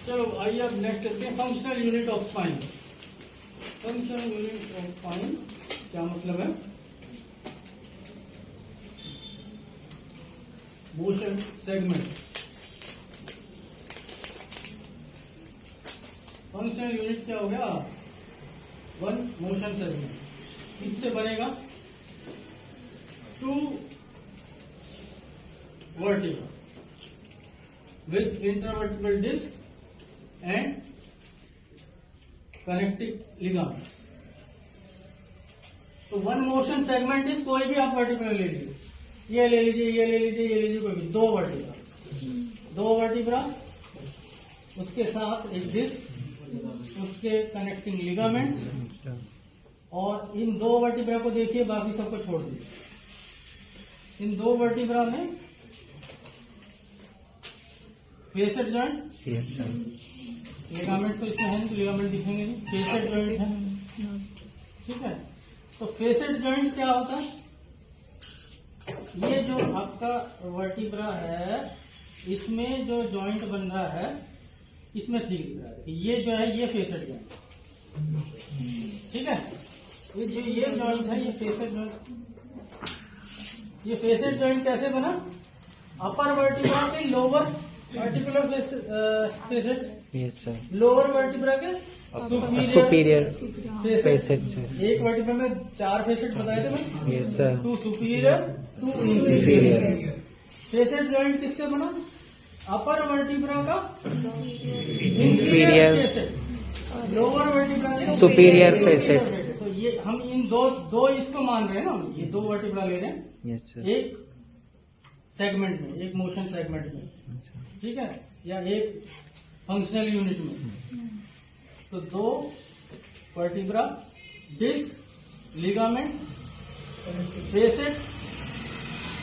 चलो आइए अब नेक्स्ट चलते हैं functional unit of spine. Functional unit of spine क्या मतलब है? Motion segment. फंक्शनल यूनिट क्या हो गया? One motion segment. इससे बनेगा two vertebra with intervertebral disc and connecting ligaments। तो वन मोशन सेगमेंट इज कोई भी आप वर्टिब्रा ले लीजिए, ये ले लीजिए, ये ले लीजिए, ये ले लीजिए, कोई भी दो वर्टिब्रा, उसके साथ एक डिस्क, उसके कनेक्टिंग लिगामेंट्स, और इन दो वर्टिब्रा को देखिए, बाकी सबको छोड़ दीजिए। इन दो वर्टिब्रा में facet joint, yes sir. Ligament तो इसमें है नहीं, लिगामेंट दिखेंगे नहीं, फेसेट जॉइंट है, ठीक है। तो फेसेट जॉइंट क्या होता है? ये जो आपका वर्टिब्रा है, इसमें जो जॉइंट बन रहा है, इसमें ठीक दिख रहा है, ये जो है ये फेसेट जॉइंट, ठीक है। ये जो ये जॉइंट है, ये फेसेट जॉइंट। ये फेसेट जॉइंट कैसे बना? अपर वर्टिब्रा के lower articular facet, yes sir. Lower vertebra के सुपीरियर फेसेट से। एक वर्टिब्रा में 4 फेसेट बताए थे मैं, yes sir. 2 superior, 2 inferior. Facet joint किससे बना? अपर वर्टिब्रा का इंफीरियर फेसेट, लोअर वर्टिब्रा के सुपीरियर फेसेट। तो ये हम इन दो इसको मान रहे हैं ना, ये 2 वर्टिब्रा ले रहे हैं, यस सर। एक सेगमेंट में, एक मोशन सेगमेंट में, ठीक है, या एक फंक्शनल यूनिट में। तो 2 vertebra, disc, ligaments, facet,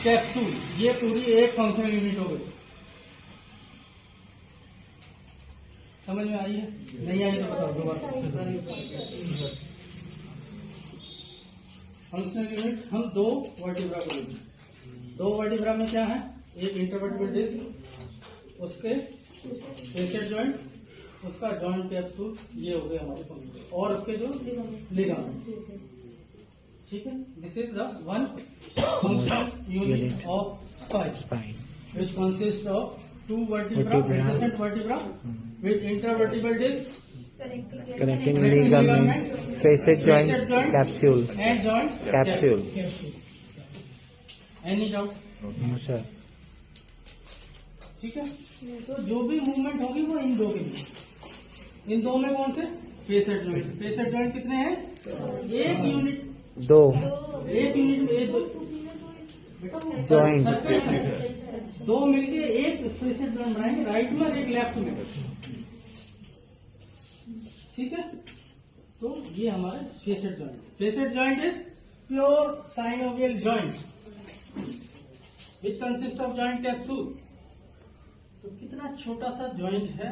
capsule, ये पूरी एक फंक्शनल यूनिट हो गई। समझ में आई है? नहीं आई तो बताओ दोबारा। फंक्शनल यूनिट हम 2 वर्टिब्रा को लेंगे। 2 वर्टिब्रा में क्या है? एक इंटरवर्टिब्रल डिस्क, उसके फेसेट जॉइंट, उसका जॉइंट कैप्सूल, ये हो गए हमारे फंक्शन, और उसके जो लिगामेंट, ठीक है। This is the one functional unit of spine, which consists of 2 vertebra, adjacent vertebra with intervertebral disc, connecting ligament, facet joint, capsule and joint capsule. Any doubt? No sir. ठीक है। तो जो भी मूवमेंट होगी वो इन 2 के लिए। इन 2 में कौन से? Facet joint. फेसेट जॉइंट कितने हैं? एक यूनिट, 2 एक यूनिट में एक जॉइंट, 2 मिलके एक फेसेट जॉइंट बनाएंगे, राइट में और एक लेफ्ट में, ठीक है। तो ये हमारा facet joint. Facet joint is pure synovial joint which consists of joint capsule। तो कितना छोटा सा जॉइंट है,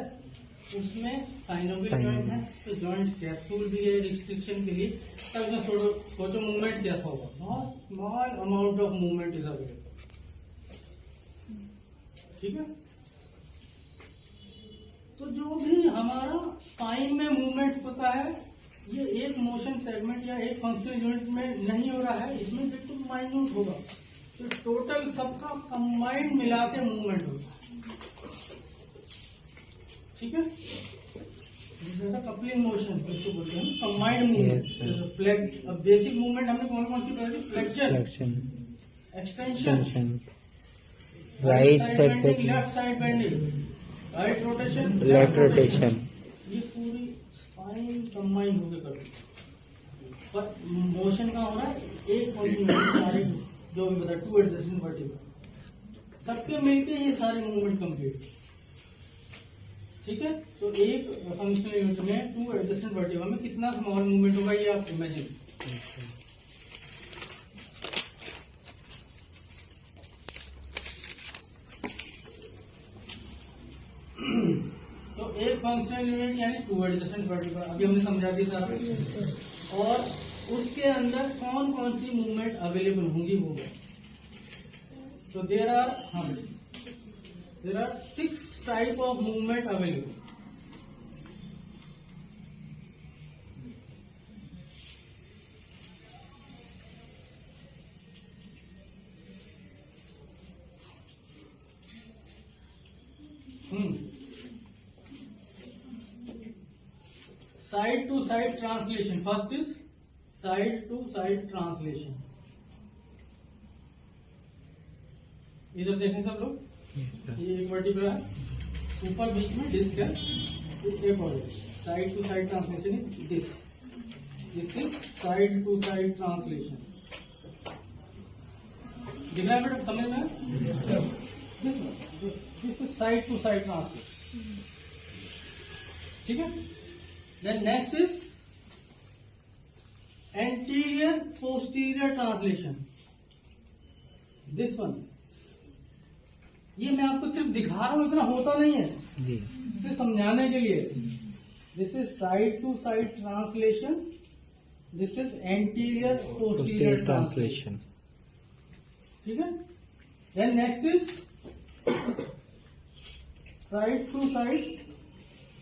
उसमें साइनोवियल जॉइंट है, उसमें जॉइंट कैप्सूल भी है रिस्ट्रिक्शन के लिए। तब इसमें सोचो मूवमेंट कैसा होगा, बहुत small amount of movement is available, ठीक है। तो जो भी हमारा स्पाइन में मूवमेंट होता है, ये एक मोशन सेगमेंट या एक फंक्शनल यूनिट में नहीं हो रहा है, इसमें बिल्कुल माइन्यूट होगा। तो टोटल सबका कंबाइंड मिला के मूवमेंट होता है, ठीक है। कपलिंग मोशन इसको बोलते हैं, कंबाइंड मूवमेंट। अब बेसिक मूवमेंट हमने कौन कौन सी पढ़ी? Flexion, extension, right side bending, left side bending, right rotation, left rotation. ये पूरी स्पाइन कंबाइंड होकर करती है। पर मोशन का हो रहा है एक सारे जो भी बता 2 एडजस्टेंट वर्टिब्रा, सबके मिलके ये सारे मूवमेंट कंप्लीट, ठीक है। तो एक फंक्शनल यूनिट में 2 एडजस्टेंट वर्टिब्रा में कितना स्मॉल मूवमेंट होगा, ये आप इमेजिन। तो एक फंक्शनल यूनिट यानी 2 एडजस्टेंट वर्टिब्रा, अभी हमने समझा दिया सारा। और उसके अंदर कौन कौन सी मूवमेंट अवेलेबल होंगी वो। तो there are 6 type of movement available. Side to side translation. First is side to side translation. इधर देखें सब लोग, ये एक वर्टिब्रा है, ऊपर बीच में डिस्क है, एक और side to side translation is this. This is side to side translation. दिख रहा है मैडम, समझ में? This is side to side translation. ठीक है. Then next is anterior posterior translation. This one, ये मैं आपको सिर्फ दिखा रहा हूं, इतना होता नहीं है, जी. सिर्फ समझाने के लिए. This is side to side translation. This is anterior posterior translation. ठीक है. Then next is side to side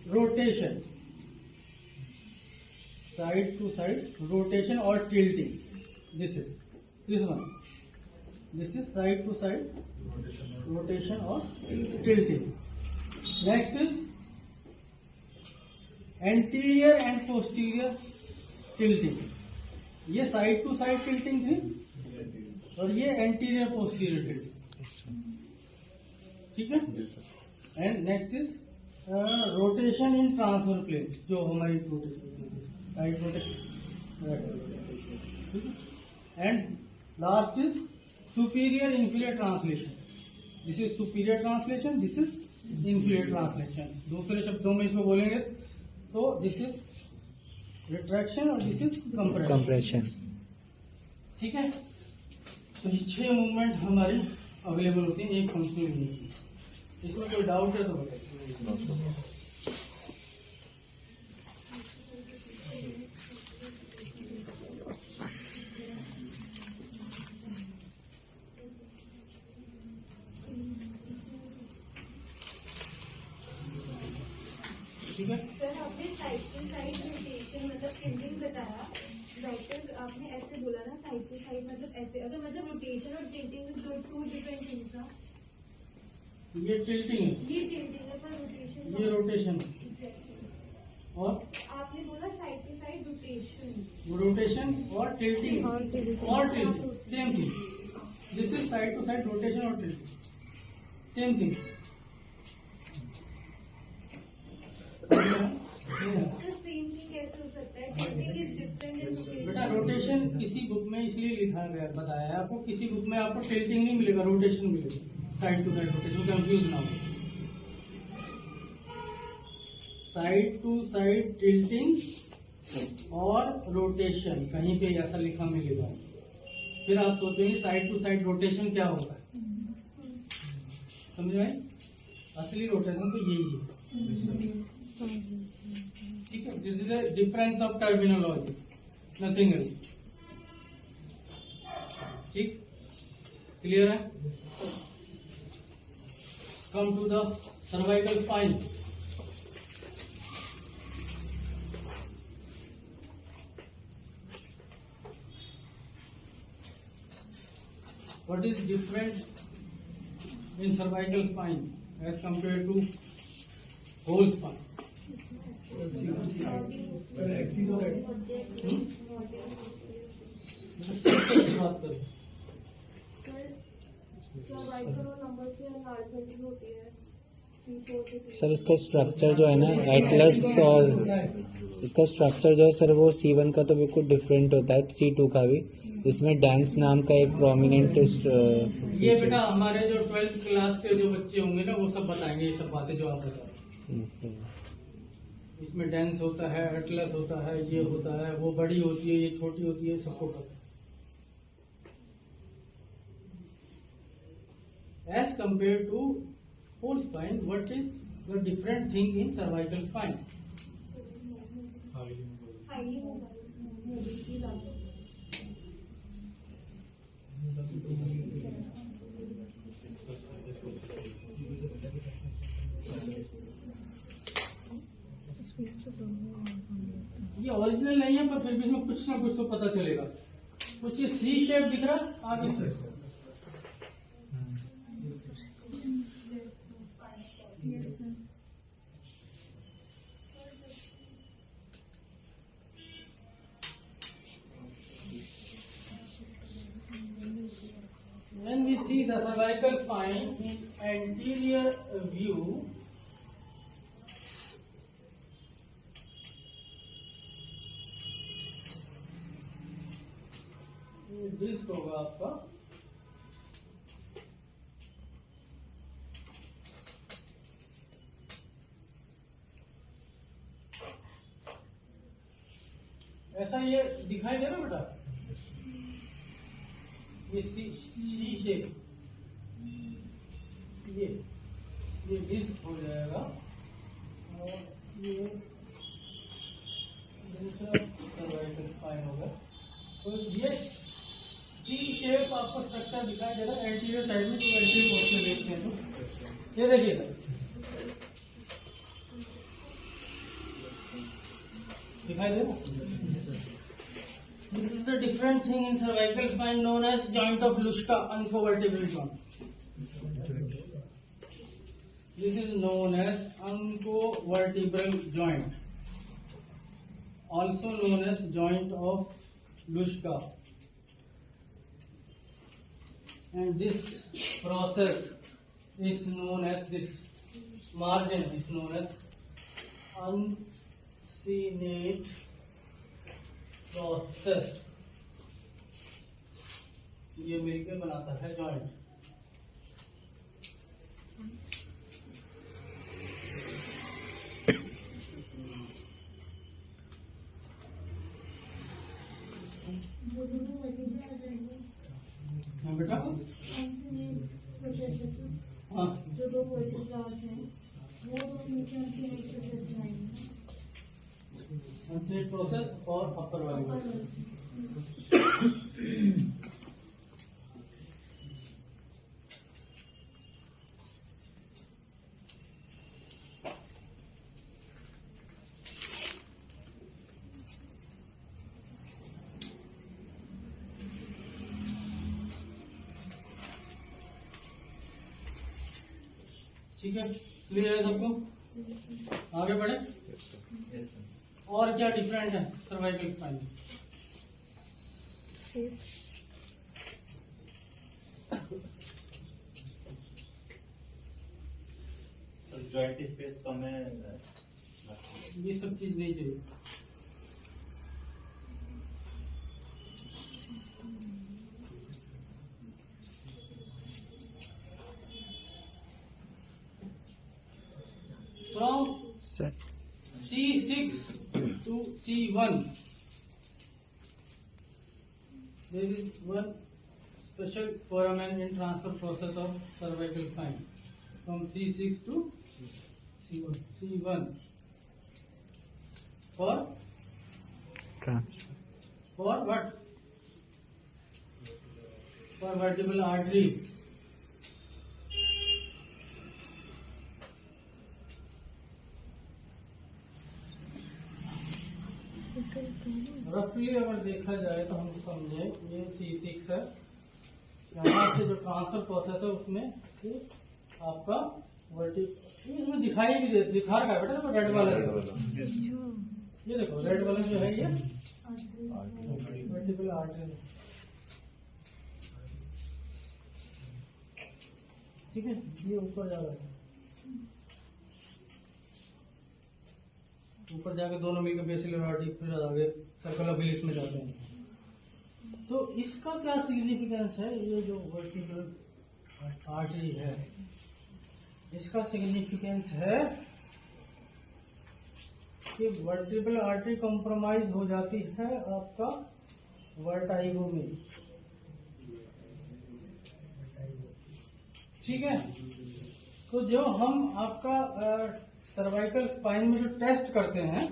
rotation. Side to side rotation और tilting. This is this one. This is side to side rotation और tilting. Next is anterior and posterior tilting. ये side to side tilting थी और ये anterior posterior tilting. ठीक है. And next is rotation in transfer plane, जो हमारी rotation, right rotation. And last is superior inferior translation. This is superior translation, this is inferior translation. दूसरे शब्दों में इसको बोलेंगे तो दिस इज रिट्रैक्शन और दिस इज कंप्रेशन. ठीक है. तो ये 6 मूवमेंट हमारी अवेलेबल होती है एक फंक्शनल यूनिट में. इसमें कोई डाउट है तो बताइए. ठीक है. सर आपने साइड टू साइड रोटेशन मतलब टिल्टिंग बताया. डॉक्टर आपने ऐसे बोला ना, साइड टू साइड मतलब ऐसे, अगर मतलब रोटेशन और टिल्टिंग टू डिफरेंट थिंग्स ना. ये टिल्टिंग है, ये टिल्टिंग है पर रोटेशन ये रोटेशन है. और आपने बोला side to side rotation. Rotation और टिल्टिंग और tilting same thing. This is side to side rotation और टिल्टिंग सेम थिंग. तो सेम थिंग कैसे हो सकता है? Tilting is different and rotation. बेटा रोटेशन किसी बुक में इसलिए लिखा गया, बताया है आपको, किसी बुक में आपको टिल्टिंग नहीं मिलेगा, रोटेशन मिलेगा. Side to side rotation, confuse ना हो. साइड टू साइड टिल्टिंग और रोटेशन कहीं पे ऐसा लिखा मिलेगा. फिर आप सोचेंगे साइड टू साइड रोटेशन क्या होता है. समझ में? असली रोटेशन तो यही है. ठीक है. This is a difference of terminology, nothing else. ठीक, क्लियर है. Come to the cervical spine. What is different in cervical spine as compared to whole spine? बात करें. सर्वाइकल और नंबर से एनलार्जमेंट होती है. C4 से सर इसका स्ट्रक्चर जो है ना एटलस, और इसका स्ट्रक्चर जो है सर वो C1 का तो बिल्कुल डिफरेंट होता है, C2 का भी. इसमें डांस नाम का एक प्रोमिनेंट ये बेटा हमारे जो 12th क्लास के जो बच्चे होंगे ना वो सब बताएंगे ये सब बातें जो आप बता रहे हैं. इसमें डांस होता है, एटलस होता है, ये होता है, वो बड़ी होती है, ये छोटी होती है, सबको पता है. As compare to whole spine, what is the different thing in cervical spine? Highly mobility लाते हैं. ये ओरिजिनल नहीं है पर फिर भी इसमें कुछ ना कुछ तो पता चलेगा. कुछ ये सी शेप दिख रहा आगे से. the cervical spine in anterior view. Disc होगा आपका ऐसा ये दिखाई दे रहा बेटा, ये सी शेप, ये डिस्क हो जाएगा और ये दूसरा सर्वाइकल स्पाइन होगा। तो ये सी शेप आपको स्ट्रक्चर दिखाई दे रहा है एंटीरियर साइड में, जो एंटीरियर पोर्शन में देखते हैं। तो ये देखिएगा, दिखाई दे रहा। This is the different thing in cervical spine known as joint of Luschka, uncovertebral joint. This is known as uncovertebral joint, also known as joint of Luschka. And this process is known as, this margin is known as uncinate process. ये मिलकर बनाता है joint. हाँ बेटा, हाँ जो दो poultry class है वो नीचे अनसेट प्रोसेस और अपर वाली ठीक है, क्लियर है सबको? आगे बढ़े। और क्या डिफरेंट है सर्वाइकल स्पाइन? जॉइंट स्पेस कम है, ये सब चीज नहीं चाहिए। From C6 to C1, there is one special foramen in transfer process of cervical spine from C6 to C1 for transfer. For what? For vertebral artery. रफली अगर देखा जाए तो हम समझे ये C6 है, यहाँ से जो ट्रांसफर प्रोसेस है उसमें आपका इसमें दिखाई भी दिखा रखा है बेटा, तो रेड वाला ये देखो, रेड वाला जो है ये वर्टिकल आर्टरी, ठीक है, ये ऊपर जा रहा है, ऊपर जाके दोनों मिलकर बेसिलर आर्टरी, फिर आगे सर्कल ऑफ विलिस में जाते हैं। तो इसका क्या सिग्निफिकेंस है? ये जो वर्टिकल आर्टरी है, इसका सिग्निफिकेंस है कि वर्टिब्रल आर्टरी कॉम्प्रोमाइज हो जाती है आपका वर्टाइगो में, ठीक है। तो जो हम आपका सर्वाइकल स्पाइन में जो टेस्ट करते हैं,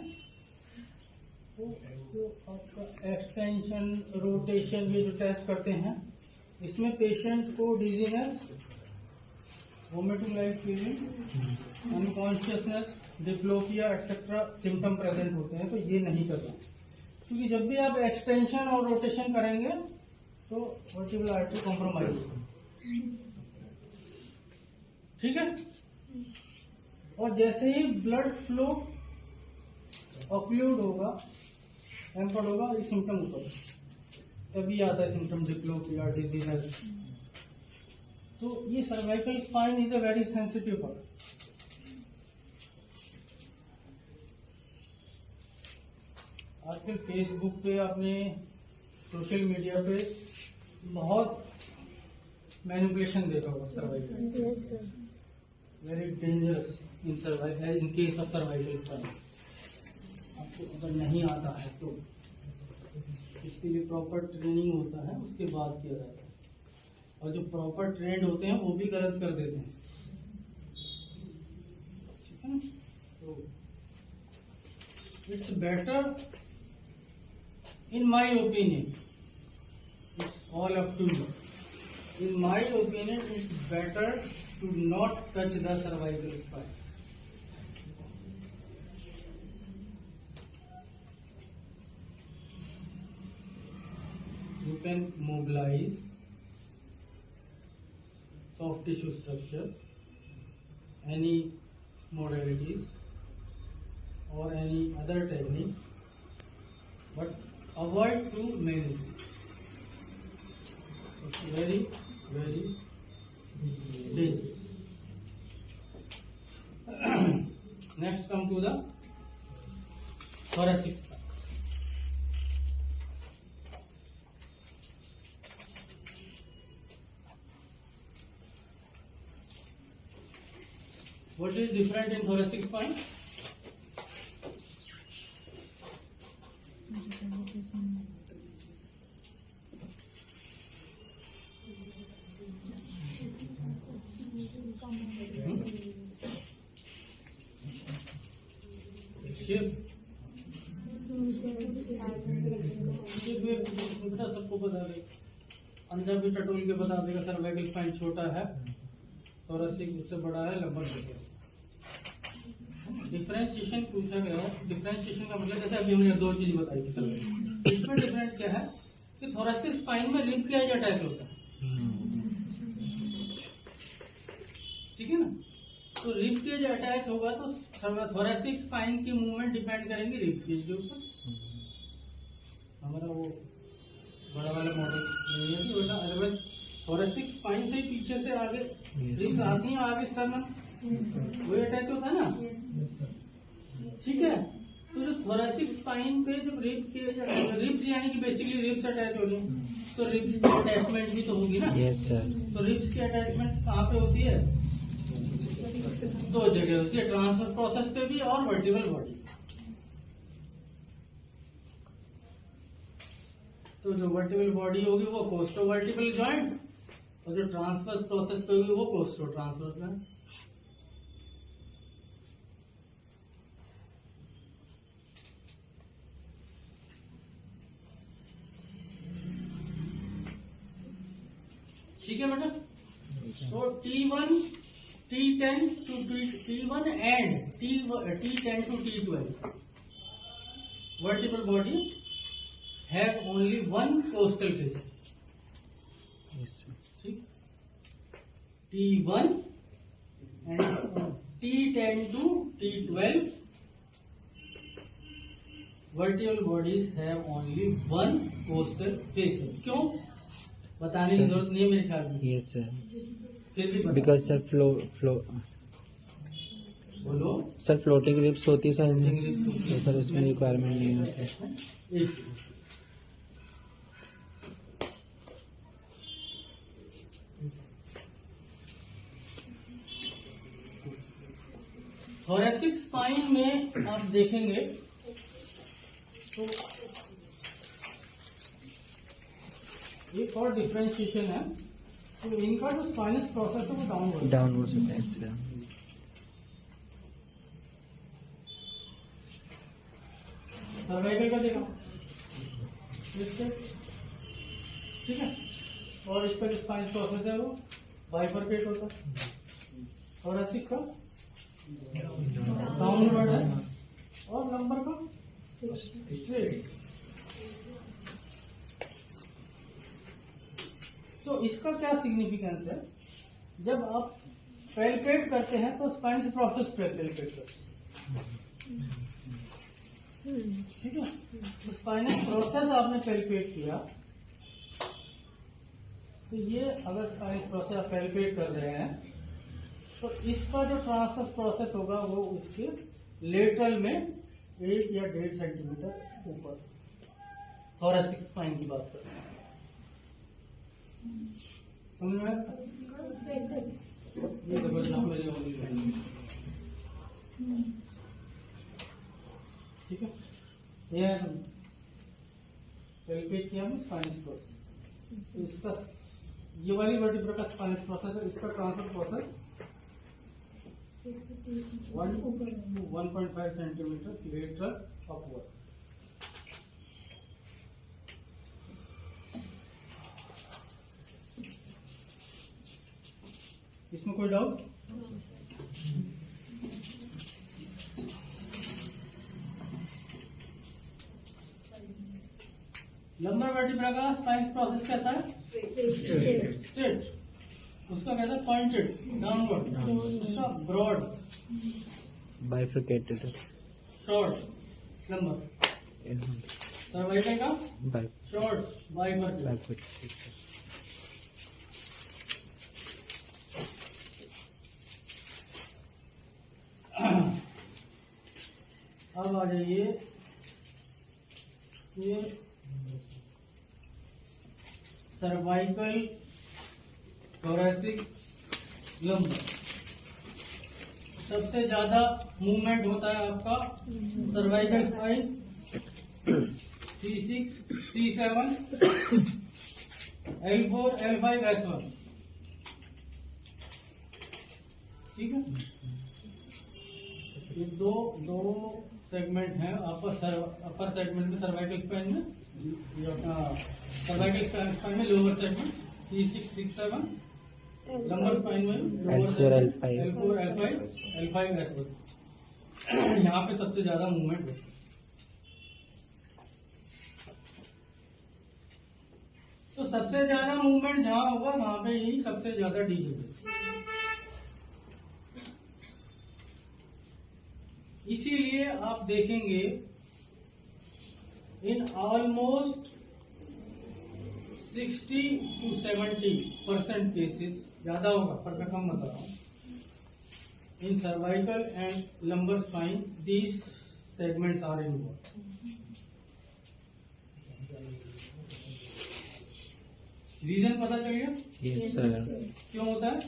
तो आपका एक्सटेंशन, रोटेशन, ये जो टेस्ट करते हैं, इसमें पेशेंट को dizziness, vomiting like feeling, unconsciousness, diplopia etcetera symptom present होते हैं। तो ये नहीं करना, क्योंकि जब भी आप एक्सटेंशन और रोटेशन करेंगे तो वर्टिब्रल आर्टरी कॉम्प्रोमाइज, ठीक है। और जैसे ही ब्लड फ्लो ऑक्लूड होगा, एम्पर्ड होगा, ये सिम्टम ऊपर, तभी आता है सिम्टम डिप्लोपिया, डिजीनेस, तो ये cervical spine is a very sensitive part. आजकल फेसबुक पे, आपने सोशल मीडिया पे बहुत मैनिपुलेशन देखा होगा cervical, very dangerous in cervical, in case of cervical spine. आपको अगर नहीं आता है तो इसके लिए प्रॉपर ट्रेनिंग होता है, उसके बाद किया जाता है। और जो प्रॉपर ट्रेंड होते हैं वो भी गलत कर देते हैं, ठीक है ना। तो it's better, in my opinion, it's all up to you, in my opinion it's better to not touch the cervical spine. You can mobilize soft tissue structures, any modalities or any other technique, but avoid to manipulate. It's very, very dangerous. Next, come to the thoracic spine. What is different in thoracic spine? बेटा सबको बता दे, अंदर भी टटोल के बता देगा cervical spine छोटा है, थोरेसिक उससे बड़ा है, लगभग। डिफरेंशिएशन पूछा गया है, डिफरेंशिएशन का मतलब जैसे अभी हमने दो चीज बताई थी सर्वाइकल, इसमें डिफरेंट क्या है कि थोरेसिक स्पाइन में रिब केज अटैच होता है, ठीक है ना। तो रिब केज अटैच होगा तो थोरेसिक स्पाइन की मूवमेंट डिपेंड करेंगे रिब केज के ऊपर। हमारा वो बड़ा वाला मॉडल नहीं है कि अदरवाइज थोरेसिक स्पाइन से पीछे से आगे रिब्स आती हैं, आगे स्टर्नम वही अटैच होता है ना, ठीक है। तो जो थोरेसिक स्पाइन पे जब रिब्स यानी कि बेसिकली रिब्स अटैच हो रही हैं, तो रिब्स की अटैचमेंट भी तो होगी ना। Yes sir. तो रिब्स की अटैचमेंट कहाँ पे होती है? दो जगह होती है, ट्रांसफर प्रोसेस पे भी और वर्टिबल बॉडी। तो जो वर्टिबल बॉडी होगी वो कोस्टो वर्टिबल जॉइंट, और जो ट्रांसफर प्रोसेस पे होगी वो कोस्टो ट्रांसवर्स जॉइंट। ठीक है बेटा। तो T1, T10 to T1 and T10 to T12 vertebral body have only one coastal face. Yes sir. ठीक, T1 and T10 to T12 vertebral bodies have only one coastal face. क्यों बताने की जरूरत नहीं है मेरे ख्याल में। Yes sir. फिर भी बिकॉज सर बोलो सर फ्लोटिंग रिब्स होती सर, Floating ribs होती तो सर उसमें रिक्वायरमेंट नहीं होती। एक थोरेसिक स्पाइन में आप देखेंगे तो एक और डिफरेंशिएशन है, तो इनका जो स्पाइनस प्रोसेस है वो डाउनवर्ड डाउनवर्ड होता है सर। सर्वाइकल का देखा इस पे, ठीक है। और इस पर जो स्पाइनस प्रोसेस है वो बाइफरकेट होता है। थोरेसिक का डाउनवर्ड है और लंबर का स्ट्रेट। तो इसका क्या सिग्निफिकेंस है? जब आप पैल्पेट करते हैं तो स्पाइनस प्रोसेस पे पैल्पेट करते हैं, ठीक है। तो स्पाइनस प्रोसेस आपने पैल्पेट किया तो ये अगर स्पाइनस प्रोसेस आप पैल्पेट कर रहे हैं तो इसका जो ट्रांसवर्स प्रोसेस होगा वो उसके लेटरल में 1 या 1.5 सेंटीमीटर ऊपर, थोरेसिक स्पाइन की बात करते हैं। समझ में आया? ये देखो जहाँ मेरी उंगली है, ठीक है, ये पैल्पेट किया हमने स्पाइनस प्रोसेस। तो इसका ये वाली वर्टिब्रा का स्पाइनस प्रोसेस है, इसका transfer process 1 to 1.5 centimetre lateral upward. इसमें कोई डाउट? लंबर वर्टिब्रा का स्पाइनस प्रोसेस कैसा है? स्ट्रेट। उसका कैसा? Pointed downward. उसका broad, bifurcated, short lumbar. Cervical का शॉर्ट बाइफरकेटेड। अब आ जाइए, ये सर्वाइकल थोरेसिक लंबर। सबसे ज्यादा मूवमेंट होता है आपका cervical spine, C6, C7, L4, L5, S1, ठीक है। ये दो सेगमेंट हैं अपर सेगमेंट में सर्वाइकल स्पाइन में, ये अपना सर्वाइकल स्पाइन में lower segment C6, C7, lumbar spine में L4, L5, L4, L5, S1। यहाँ पे सबसे ज्यादा मूवमेंट होती है। तो सबसे ज्यादा मूवमेंट जहां होगा वहां पे ही सबसे ज्यादा डीजे। इसीलिए आप देखेंगे इन ऑलमोस्ट 60 to 70% केसेस, ज्यादा होगा पर मैं कम बता रहा हूं, in cervical and lumbar spine these segments are involve. Reason पता चल गया? Yes sir. क्यों होता है?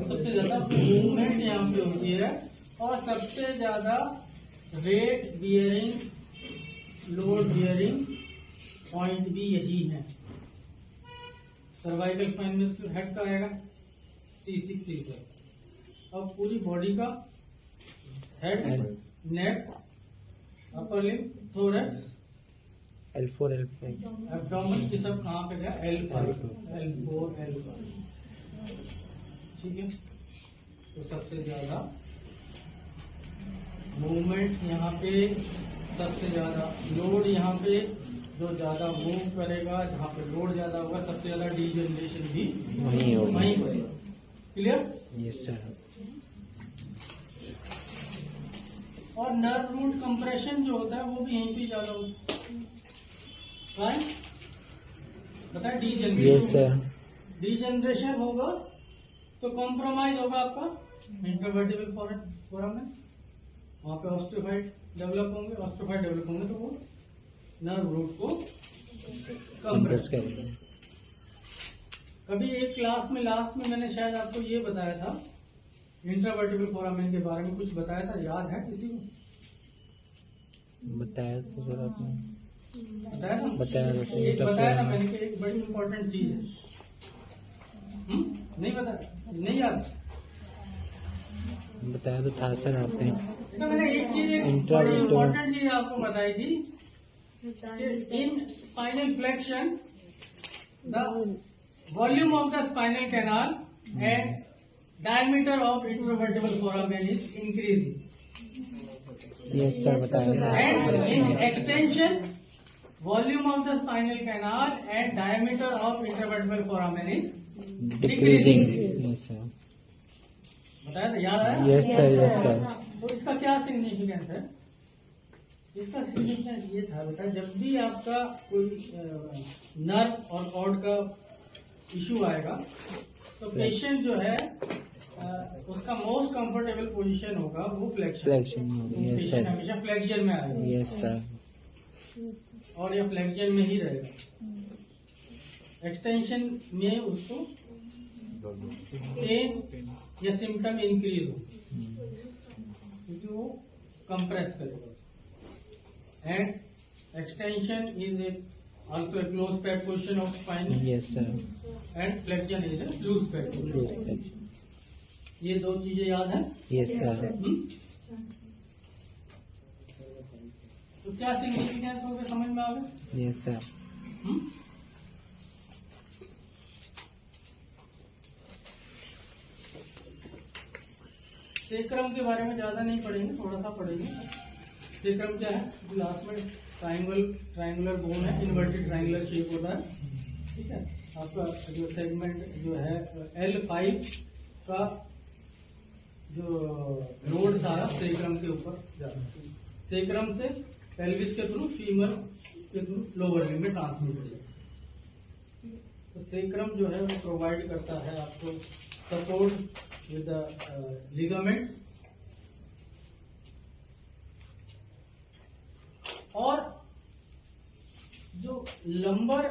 सबसे ज्यादा मूवमेंट यहाँ पे होती है और सबसे ज्यादा weight bearing, load bearing point भी यही है। सर्वाइकल स्पाइन में हेड का आएगा C6, C7। अब पूरी बॉडी का head, neck, upper limb, thorax, L4, L5, abdomen, ये सब कहाँ पे गया? L5, L4, L5, ठीक है। तो सबसे ज्यादा मूवमेंट यहाँ पे, सबसे ज्यादा लोड यहाँ पे, जो ज्यादा मूव करेगा, जहाँ पे लोड ज्यादा होगा, सबसे ज्यादा डीजनरेशन भी वहीं होगा। वहीं होगा। क्लियर? Yes sir. और नर्व रूट कंप्रेशन जो होता है वो भी यहीं पे ज्यादा होता है। बताए डीजनरेशन। Yes sir. डीजनरेशन होगा तो कॉम्प्रोमाइज होगा आपका इंटरवर्टिबल फोरामेन, वहां पे ऑस्टियोफाइट डेवलप होंगे, ऑस्टियोफाइट डेवलप होंगे तो वो नर्व रूट को कंप्रेस करेंगे। कभी एक क्लास में लास्ट में मैंने शायद आपको ये बताया था, इंटरवर्टिबल फोरामेन के बारे में कुछ बताया था, याद है किसी को? बताया तो सर आपने। बताया था? बताया था सर। एक बताया था मैंने कि एक बड़ी इंपॉर्टेंट चीज है। नहीं बताया? नहीं याद? बताया तो था सर आपने। तो मैंने एक चीज, एक बड़ी इंपॉर्टेंट चीज आपको बताई थी कि in spinal flexion the volume of the spinal canal and diameter of intervertebral foramen is increasing, yes sir बताया था। and in extension volume of the spinal canal and diameter of intervertebral foramen is decreasing. decreasing। Yes sir. बताया था? याद आया? Yes sir, yes sir. तो इसका क्या significance है? इसका सिग्निफिकेंस ये था बेटा, जब भी आपका कोई नर्व और कॉर्ड का इश्यू आएगा तो पेशेंट जो है उसका मोस्ट कंफर्टेबल पोजीशन होगा वो flexion. Flexion. Yes patient sir. हमेशा फ्लेक्शन में आएगा यस सर। और ये फ्लेक्शन में ही रहेगा। एक्सटेंशन में उसको पेन या सिम्टम इंक्रीज हो क्योंकि वो कंप्रेस करेगा। And extension is also a close pack position of spine yes sir. And flexion is a loose pack. ये दो चीजें याद है। Yes sir. तो क्या सिग्निफिकेंस हो गया समझ में आ गया। Yes sir. सेक्रम के बारे में ज्यादा नहीं पढ़ेंगे, थोड़ा सा पढ़ेंगे। सेक्रम क्या है, लास्ट में ट्राइंगुलर बोन है, इन्वर्टेड ट्राइंगुलर शेप होता है, ठीक है। आपका जो सेगमेंट जो है L5 का जो लोड सारा सेक्रम के ऊपर जाता है। सेक्रम से पेल्विस के थ्रू फीमर के थ्रू लोअर लिम्ब में ट्रांसमिट हो जाता है। तो सेक्रम जो है वो प्रोवाइड करता है आपको सपोर्ट with the ligaments और जो लंबर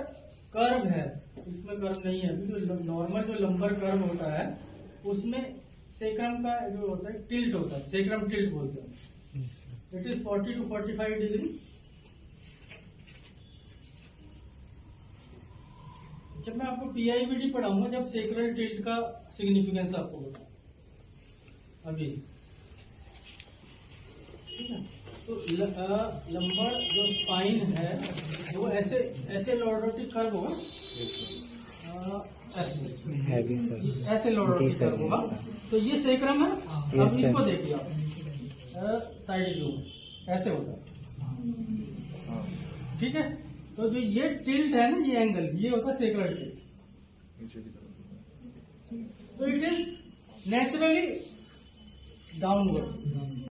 कर्व है, इसमें कर्व नहीं है, जो नॉर्मल जो लंबर कर्व होता है उसमें सेक्रम का जो होता है टिल्ट होता है, सेक्रम टिल्ट बोलते हैं। It is 40 to 45 degree. जब मैं आपको PIVD पढ़ाऊंगा जब सेक्रल टिल्ट का सिग्निफिकेंस आपको बताऊं अभी, ठीक है। तो लंबर जो स्पाइन है वो ऐसे लॉर्डोटिक कर्व होगा, हैवी सर। ऐसे लॉर्डोटिक कर्व होगा। तो ये सेक्रम है। अब Yes, sir. इसको देखिए आप साइड व्यू में ऐसे होता है, ठीक है। तो जो ये टिल्ट है ना, ये एंगल, ये होता है सेक्रल टिल्ट। तो इट इज नेचुरली डाउनवर्ड।